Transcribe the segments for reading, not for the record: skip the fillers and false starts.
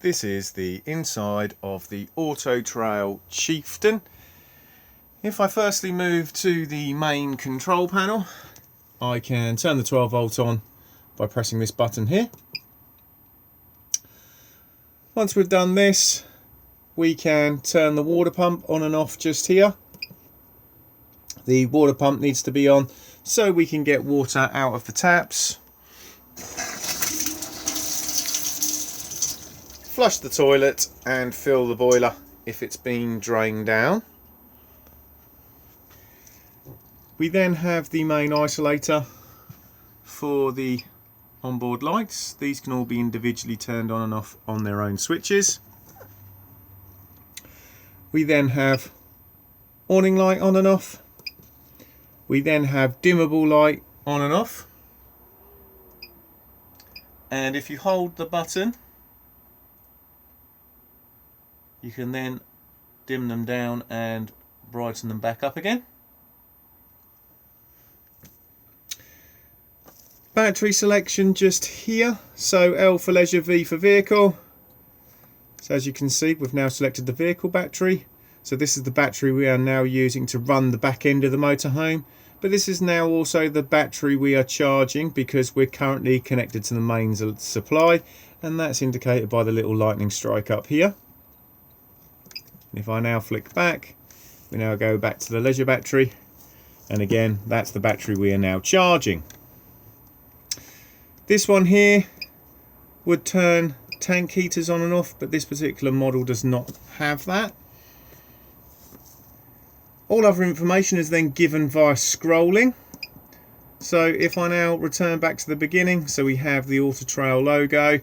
This is the inside of the Auto-Trail Chieftain. If I firstly move to the main control panel, I can turn the 12 volt on by pressing this button here. Once we've done this, we can turn the water pump on and off just here. The water pump needs to be on so we can get water out of the taps. Flush the toilet and fill the boiler if it's been drained down. We then have the main isolator for the onboard lights. These can all be individually turned on and off on their own switches. We then have awning light on and off. We then have dimmable light on and off. And if you hold the button, you can then dim them down and brighten them back up again. Battery selection just here. So L for leisure, V for vehicle. So as you can see, we've now selected the vehicle battery. So this is the battery we are now using to run the back end of the motorhome. But this is now also the battery we are charging because we're currently connected to the main supply. And that's indicated by the little lightning strike up here. If I now flick back, we now go back to the leisure battery, and again that's the battery we are now charging. This one here would turn tank heaters on and off, but this particular model does not have that. All other information is then given via scrolling. So if I now return back to the beginning, so we have the Auto-Trail logo,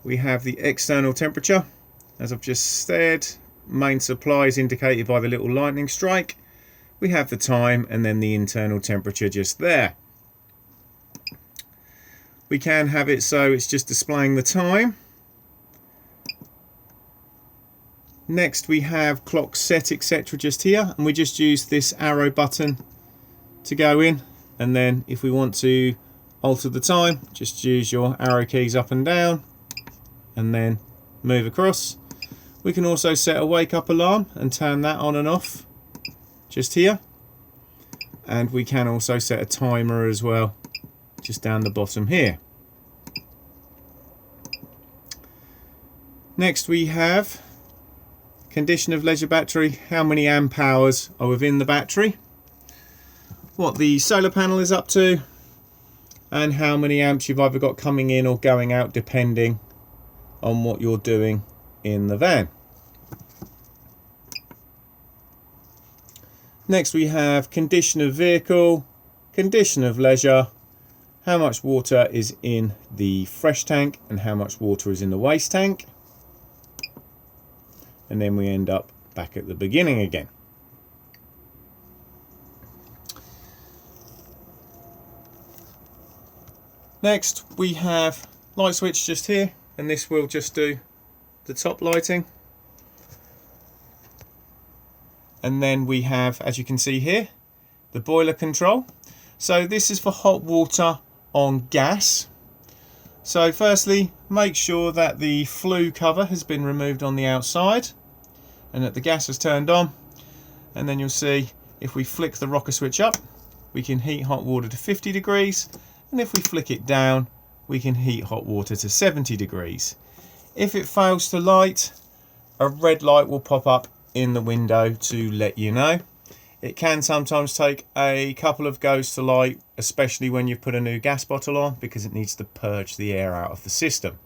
we have the external temperature, as I've just said. Main supply is indicated by the little lightning strike. We have the time and then the internal temperature just there. We can have it so it's just displaying the time. Next we have clock set, etc. just here, and we just use this arrow button to go in, and then if we want to alter the time, just use your arrow keys up and down and then move across. We can also set a wake up alarm and turn that on and off just here. And we can also set a timer as well, just down the bottom here. Next we have condition of leisure battery, how many amp hours are within the battery, what the solar panel is up to, and how many amps you've either got coming in or going out depending on what you're doing in the van. Next we have condition of vehicle, condition of leisure, how much water is in the fresh tank and how much water is in the waste tank. And then we end up back at the beginning again. Next we have light switch just here, and this will just do the top lighting. And then we have, as you can see here, the boiler control. So this is for hot water on gas. So firstly, make sure that the flue cover has been removed on the outside and that the gas is turned on. And then you'll see if we flick the rocker switch up, we can heat hot water to 50 degrees. And if we flick it down, we can heat hot water to 70 degrees. If it fails to light, a red light will pop up in the window to let you know. It can sometimes take a couple of goes to light, especially when you've put a new gas bottle on, because it needs to purge the air out of the system.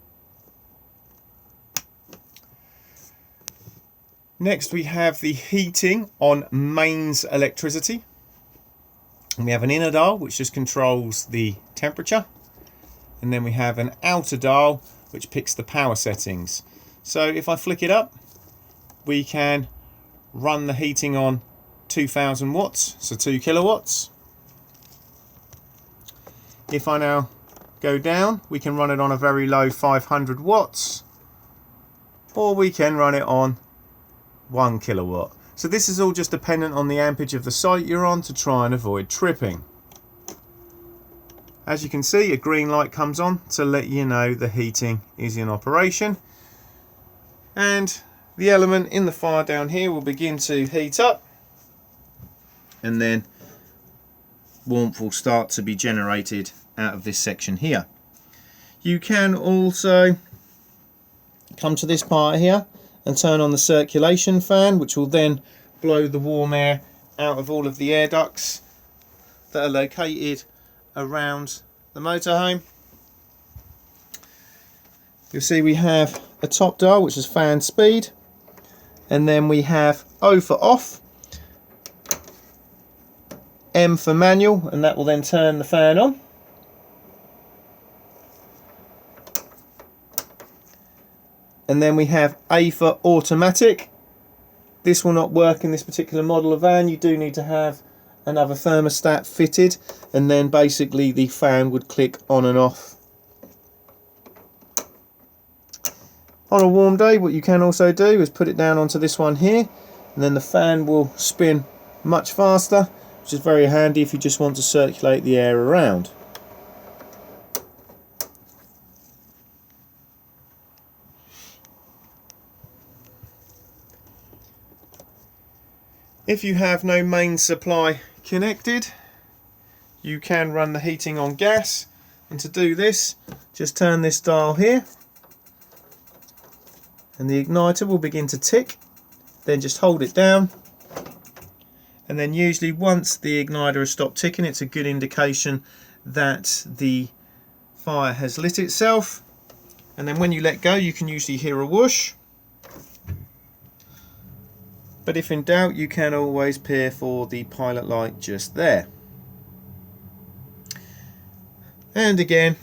Next we have the heating on mains electricity. And we have an inner dial which just controls the temperature, and then we have an outer dial which picks the power settings. So if I flick it up, we can run the heating on 2000 watts, so 2 kilowatts. If I now go down, we can run it on a very low 500 watts, or we can run it on 1 kilowatt. So this is all just dependent on the ampage of the site you're on to try and avoid tripping. As you can see, a green light comes on to let you know the heating is in operation. and the element in the fire down here will begin to heat up, and then warmth will start to be generated out of this section here. You can also come to this part here and turn on the circulation fan, which will then blow the warm air out of all of the air ducts that are located around the motorhome. You'll see we have a top dial, which is fan speed, and then we have O for off, M for manual, and that will then turn the fan on. And then we have A for automatic. This will not work in this particular model of van. You do need to have another thermostat fitted, and then basically the fan would click on and off. On a warm day, what you can also do is put it down onto this one here, and then the fan will spin much faster, which is very handy if you just want to circulate the air around. If you have no main supply connected, you can run the heating on gas, and to do this, just turn this dial here and the igniter will begin to tick. Then just hold it down, and then usually once the igniter has stopped ticking, it's a good indication that the fire has lit itself. And then when you let go, you can usually hear a whoosh. But if in doubt, you can always peer for the pilot light just there. And again,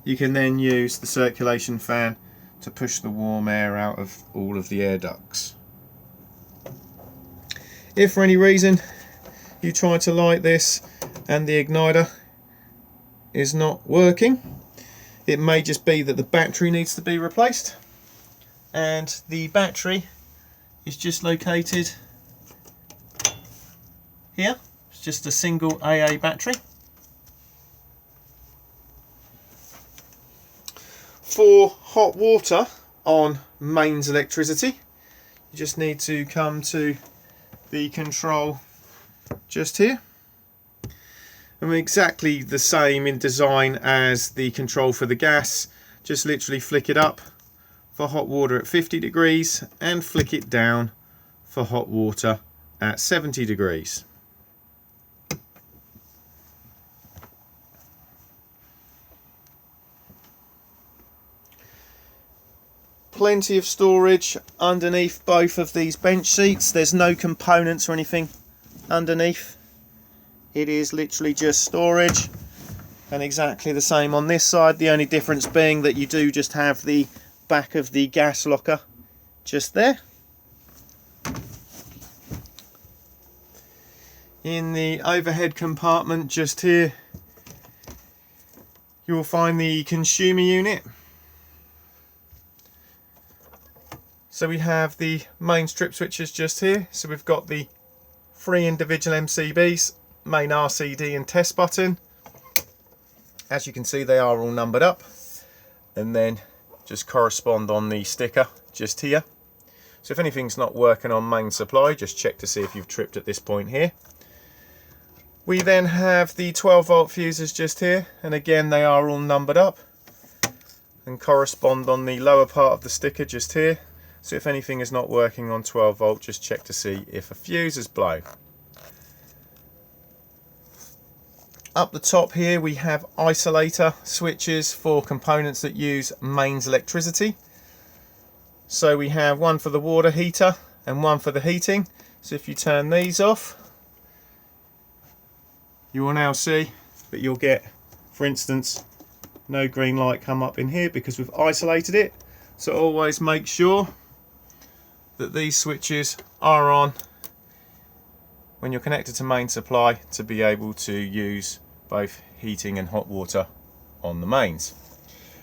you can then use the circulation fan to push the warm air out of all of the air ducts. If for any reason you try to light this and the igniter is not working, it may just be that the battery needs to be replaced, and the battery is just located here. It's just a single AA battery. For hot water on mains electricity, you just need to come to the control just here, and exactly the same in design as the control for the gas. Just literally flick it up for hot water at 50 degrees and flick it down for hot water at 70 degrees. Plenty of storage underneath both of these bench seats. There's no components or anything underneath. It is literally just storage, and exactly the same on this side. The only difference being that you do just have the back of the gas locker just there. In the overhead compartment just here, you will find the consumer unit. So we have the main strip switches just here. So we've got the 3 individual MCBs, main RCD and test button. As you can see, they are all numbered up, and then just correspond on the sticker just here. So if anything's not working on main supply, just check to see if you've tripped at this point here. We then have the 12 volt fuses just here, and again they are all numbered up and correspond on the lower part of the sticker just here. So if anything is not working on 12 volt, just check to see if a fuse is blown. Up the top here we have isolator switches for components that use mains electricity. So we have one for the water heater and one for the heating. So if you turn these off, you will now see that you'll get, for instance, no green light come up in here because we've isolated it. So always make sure that these switches are on when you're connected to main supply to be able to use both heating and hot water on the mains.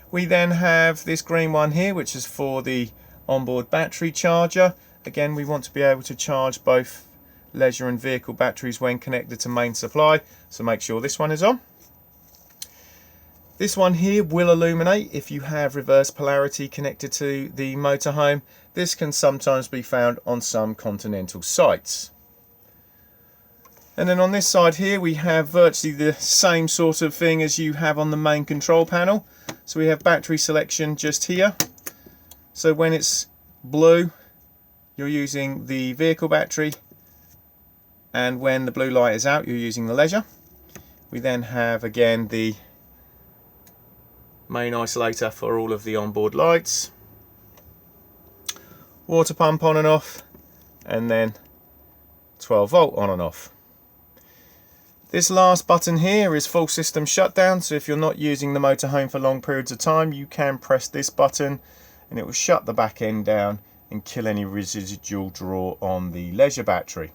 We then have this green one here, which is for the onboard battery charger. Again, we want to be able to charge both leisure and vehicle batteries when connected to main supply, so make sure this one is on. This one here will illuminate if you have reverse polarity connected to the motorhome. This can sometimes be found on some continental sites. And then on this side here we have virtually the same sort of thing as you have on the main control panel. So we have battery selection just here. So when it's blue, you're using the vehicle battery, and when the blue light is out, you're using the leisure. We then have again the main isolator for all of the onboard lights, water pump on and off, and then 12 volt on and off. This last button here is full system shutdown, so if you're not using the motorhome for long periods of time, you can press this button and it will shut the back end down and kill any residual draw on the leisure battery.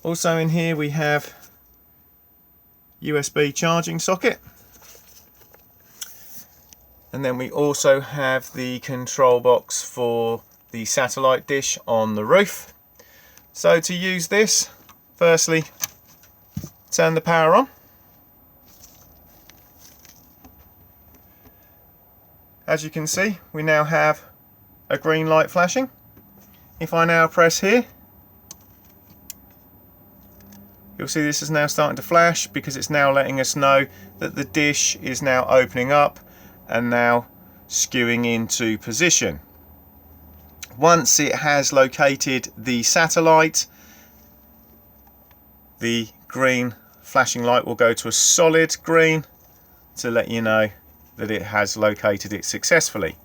Also in here we have USB charging socket, and then we also have the control box for the satellite dish on the roof. So to use this, firstly, turn the power on. As you can see, we now have a green light flashing. If I now press here, you'll see this is now starting to flash because it's now letting us know that the dish is now opening up and now skewing into position. Once it has located the satellite, the green flashing light will go to a solid green to let you know that it has located it successfully.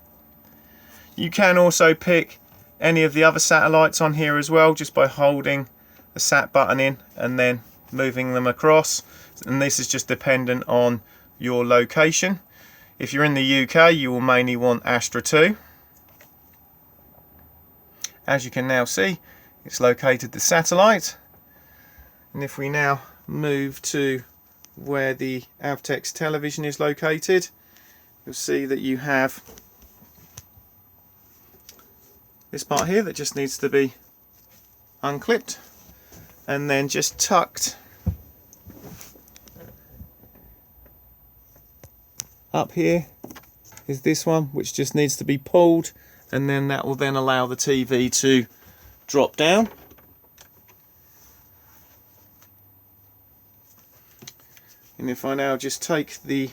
You can also pick any of the other satellites on here as well, just by holding the sat button in and then moving them across, and this is just dependent on your location. If you're in the UK, you will mainly want Astra 2. As you can now see, it's located the satellite. And if we now move to where the Avtex television is located, you'll see that you have this part here that just needs to be unclipped and then just tucked up. Here is this one, which just needs to be pulled, and then that will then allow the TV to drop down. And if I now just take the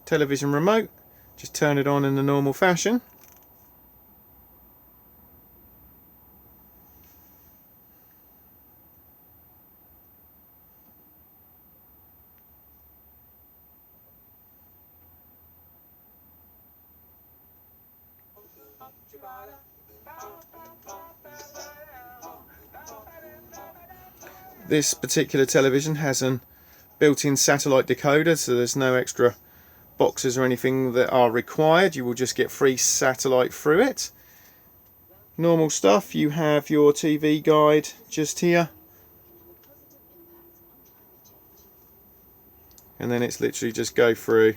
television remote, just turn it on in the normal fashion, this particular television has an built-in satellite decoder, so there's no extra boxes or anything that are required. You will just get free satellite through it. Normal stuff, you have your TV guide just here, and then it's literally just go through,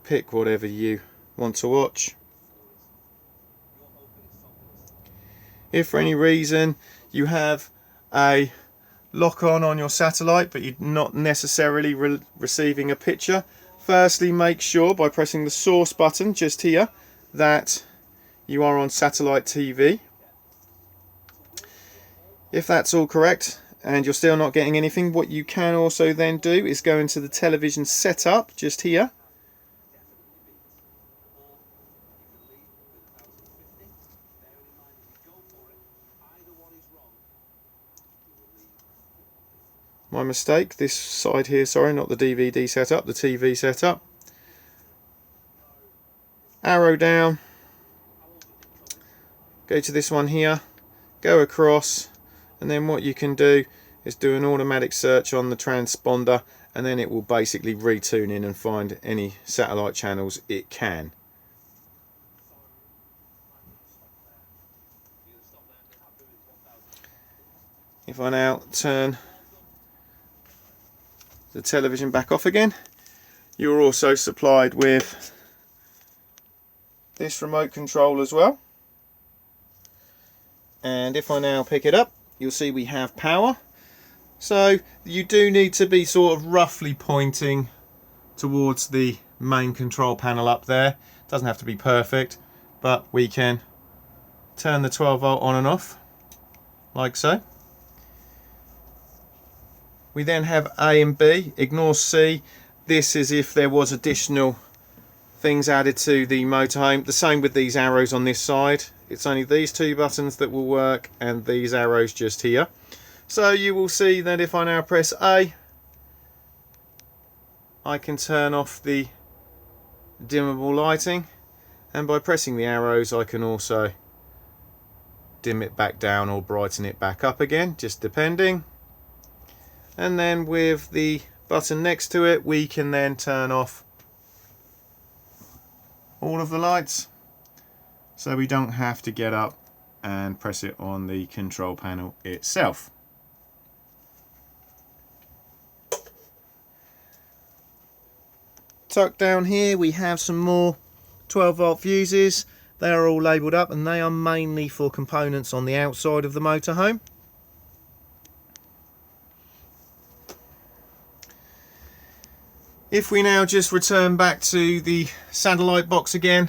pick whatever you want to watch. If for any reason you have a lock on your satellite but you're not necessarily receiving a picture, firstly make sure by pressing the source button just here that you are on satellite TV. If that's all correct and you're still not getting anything, what you can also then do is go into the television setup just here, my mistake, this side here, sorry, not the DVD setup, the TV setup. Arrow down, go to this one here, go across, and then what you can do is do an automatic search on the transponder, and then it will basically retune in and find any satellite channels it can. If I now turn the television back off again, you're also supplied with this remote control as well, and if I now pick it up, you'll see we have power. So you do need to be sort of roughly pointing towards the main control panel up there. Doesn't have to be perfect, but we can turn the 12 volt on and off like so. We then have A and B. Ignore C. This is if there was additional things added to the motorhome. The same with these arrows on this side. It's only these two buttons that will work and these arrows just here. So you will see that if I now press A, I can turn off the dimmable lighting, and by pressing the arrows I can also dim it back down or brighten it back up again, just depending. And then with the button next to it we can then turn off all of the lights, so we don't have to get up and press it on the control panel itself. Tucked down here we have some more 12 volt fuses. They are all labelled up and they are mainly for components on the outside of the motorhome. If we now just return back to the satellite box again,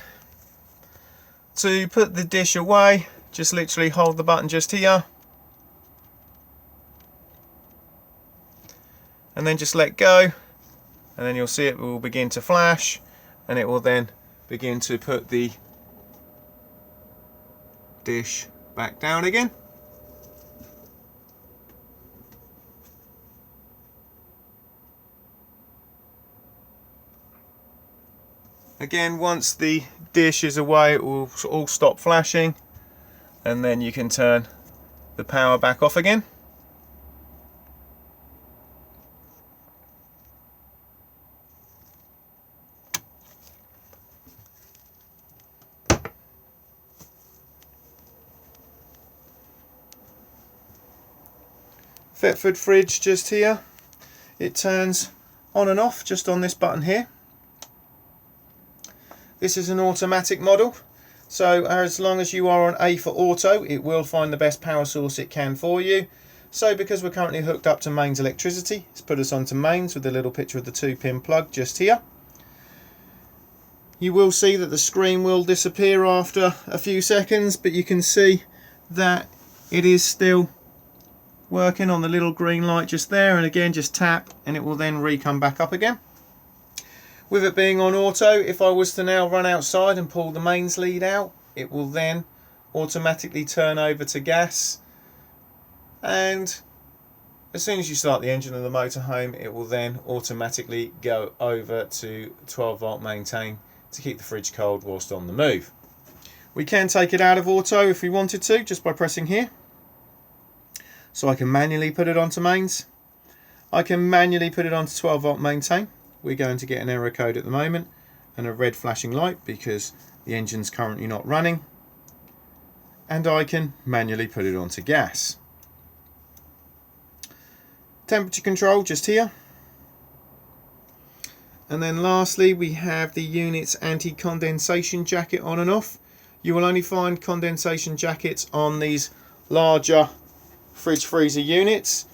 to put the dish away, just literally hold the button just here and then just let go, and then you'll see it will begin to flash, and it will then begin to put the dish back down again. Again, once the dish is away it will all stop flashing, and then you can turn the power back off again. Thetford fridge just here. It turns on and off just on this button here. This is an automatic model, so as long as you are on A for auto it will find the best power source it can for you. So because we're currently hooked up to mains electricity, it's put us onto mains with a little picture of the 2-pin plug just here. You will see that the screen will disappear after a few seconds, but you can see that it is still working on the little green light just there, and again just tap and it will then come back up again. With it being on auto, if I was to now run outside and pull the mains lead out, it will then automatically turn over to gas, and as soon as you start the engine of the motorhome it will then automatically go over to 12 volt maintain to keep the fridge cold whilst on the move. We can take it out of auto if we wanted to, just by pressing here. So I can manually put it onto mains. I can manually put it onto 12 volt maintain. We're going to get an error code at the moment and a red flashing light because the engine's currently not running. And I can manually put it onto gas. Temperature control just here. And then lastly we have the unit's anti-condensation jacket on and off. You will only find condensation jackets on these larger fridge freezer units.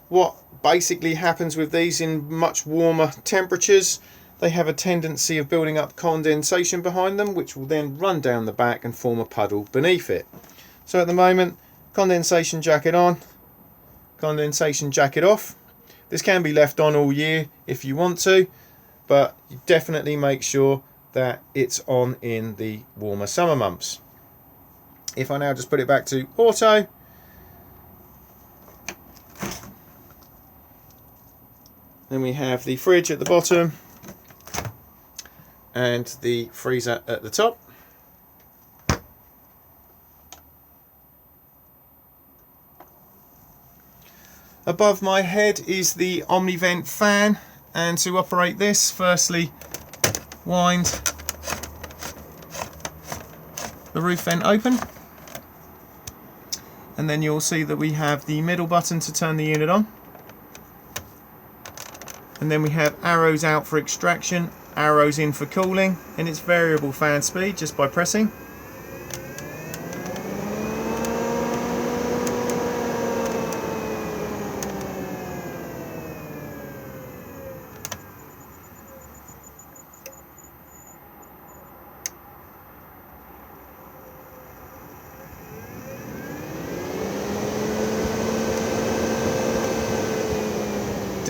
What basically happens with these in much warmer temperatures, they have a tendency of building up condensation behind them, which will then run down the back and form a puddle beneath it. So at the moment, condensation jacket on, condensation jacket off. This can be left on all year if you want to, but you definitely make sure that it's on in the warmer summer months. If I now just put it back to auto, then we have the fridge at the bottom and the freezer at the top. Above my head is the Omnivent fan, and to operate this, firstly wind the roof vent open, and then you'll see that we have the middle button to turn the unit on. And then we have arrows out for extraction, arrows in for cooling, and it's variable fan speed just by pressing.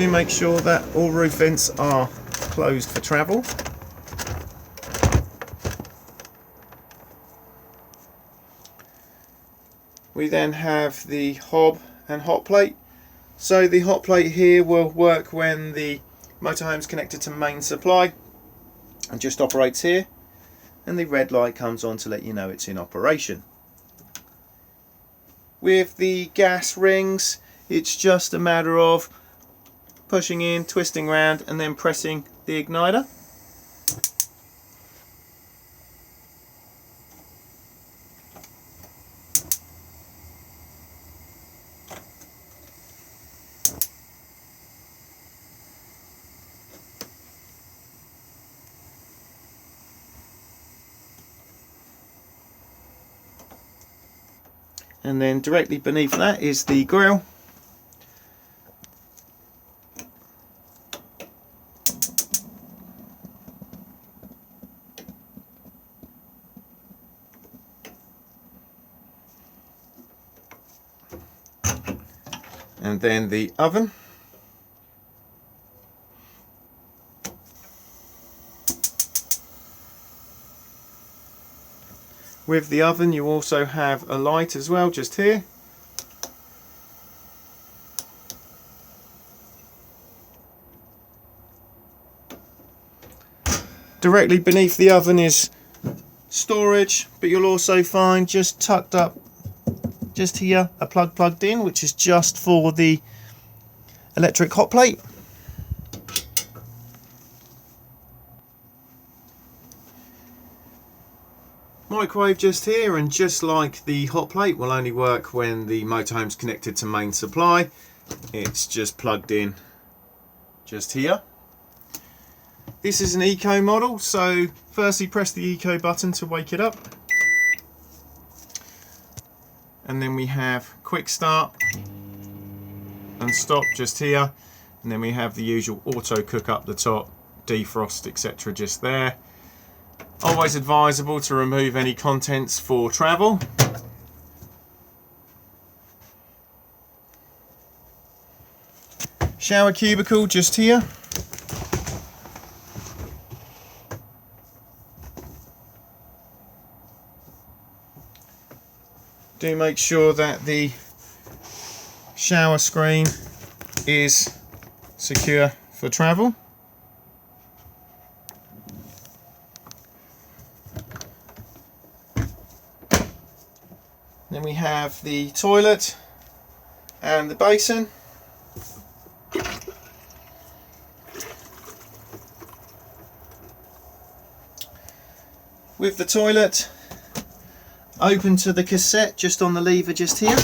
Do make sure that all roof vents are closed for travel. We then have the hob and hot plate. So the hot plate here will work when the motorhome is connected to main supply and just operates here, and the red light comes on to let you know it's in operation. With the gas rings, it's just a matter of pushing in, twisting around, and then pressing the igniter. And then directly beneath that is the grille. And then the oven. With the oven you also have a light as well, just here. Directly beneath the oven is storage, but you'll also find just tucked up just here a plug plugged in, which is just for the electric hot plate. Microwave just here, and just like the hot plate will only work when the motorhome's connected to main supply. It's just plugged in just here. This is an eco model, so firstly press the eco button to wake it up, and then we have quick start and stop just here, and then we have the usual auto cook up the top, defrost, etc. just there. Always advisable to remove any contents for travel. Shower cubicle just here. Do make sure that the shower screen is secure for travel. Then we have the toilet and the basin. With the toilet, open to the cassette just on the lever just here,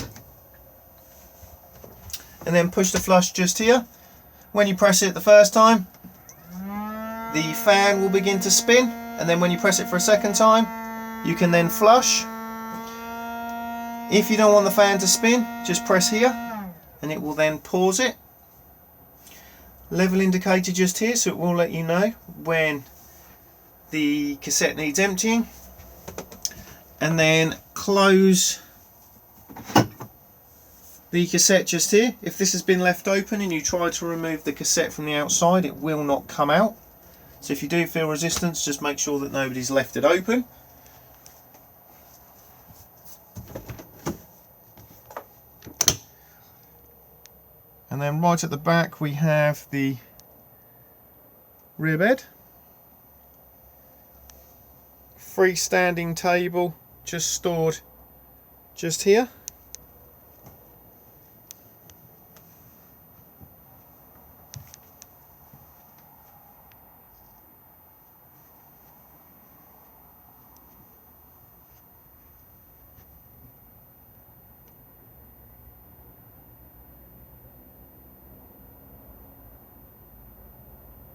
and then push the flush just here. When you press it the first time, the fan will begin to spin, and then when you press it for a second time, you can then flush. If you don't want the fan to spin, just press here and it will then pause it. Level indicator just here, so it will let you know when the cassette needs emptying. And then close the cassette just here. If this has been left open and you try to remove the cassette from the outside, it will not come out. So if you do feel resistance, just make sure that nobody's left it open. And then right at the back we have the rear bed. Freestanding table just stored just here.